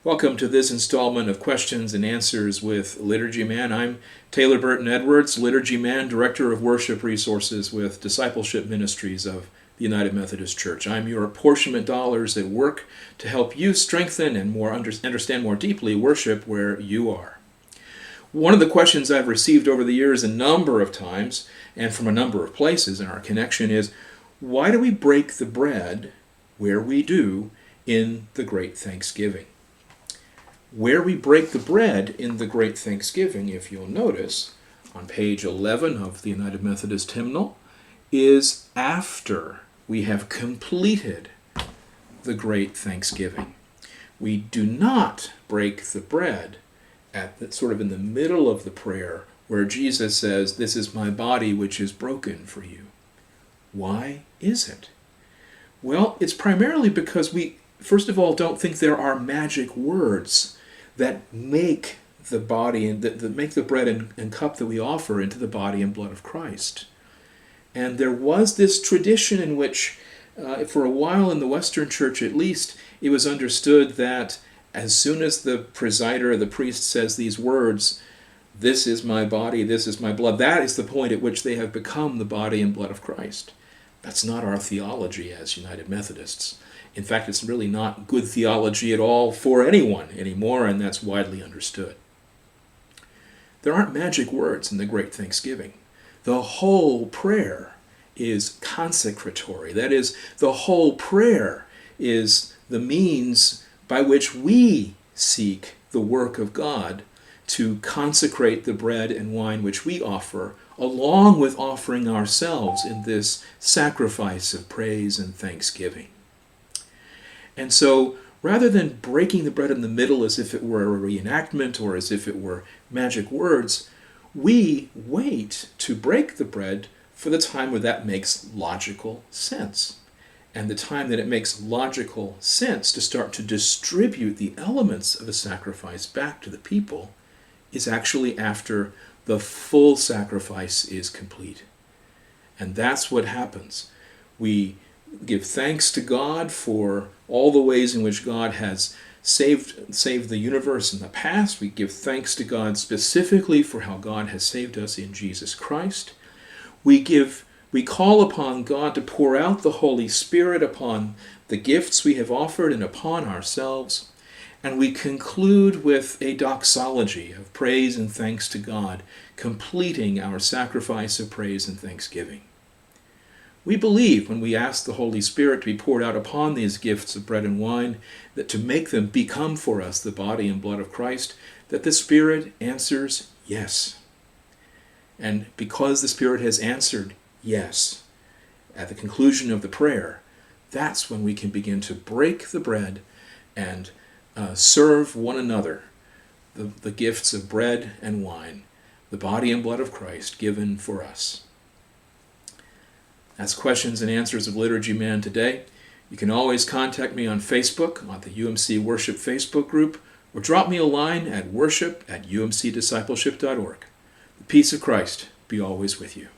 Welcome to this installment of Questions and Answers with Liturgy Man. I'm Taylor Burton-Edwards, Liturgy Man, Director of Worship Resources with Discipleship Ministries of the United Methodist Church. I'm your apportionment dollars at work to help you strengthen and understand more deeply worship where you are. One of the questions I've received over the years a number of times and from a number of places in our connection is, why do we break the bread where we do in the Great Thanksgiving? Where we break the bread in the Great Thanksgiving, if you'll notice, on page 11 of the United Methodist hymnal, is after we have completed the Great Thanksgiving. We do not break the bread sort of in the middle of the prayer where Jesus says, "This is my body which is broken for you." Why is it? Well, it's primarily because we, first of all, don't think there are magic words that make the body and that make the bread and cup that we offer into the body and blood of Christ. And there was this tradition in which, for a while in the Western Church at least, it was understood that as soon as the presider, the priest, says these words, "This is my body, this is my blood," that is the point at which they have become the body and blood of Christ. That's not our theology as United Methodists. In fact, it's really not good theology at all for anyone anymore, and that's widely understood. There aren't magic words in the Great Thanksgiving. The whole prayer is consecratory. That is, the whole prayer is the means by which we seek the work of God to consecrate the bread and wine which we offer, along with offering ourselves in this sacrifice of praise and thanksgiving. And so, rather than breaking the bread in the middle as if it were a reenactment or as if it were magic words, we wait to break the bread for the time where that makes logical sense. And the time that it makes logical sense to start to distribute the elements of a sacrifice back to the people is actually after the full sacrifice is complete. And that's what happens. We give thanks to God for all the ways in which God has saved the universe in the past. We give thanks to God specifically for how God has saved us in Jesus Christ. We call upon God to pour out the Holy Spirit upon the gifts we have offered and upon ourselves. And we conclude with a doxology of praise and thanks to God, completing our sacrifice of praise and thanksgiving. We believe when we ask the Holy Spirit to be poured out upon these gifts of bread and wine, that to make them become for us the body and blood of Christ, that the Spirit answers yes. And because the Spirit has answered yes, at the conclusion of the prayer, that's when we can begin to break the bread and serve one another the gifts of bread and wine, the body and blood of Christ given for us. That's Questions and Answers of Liturgy Man today. You can always contact me on Facebook, on the UMC Worship Facebook group, or drop me a line at worship@umcdiscipleship.org. The peace of Christ be always with you.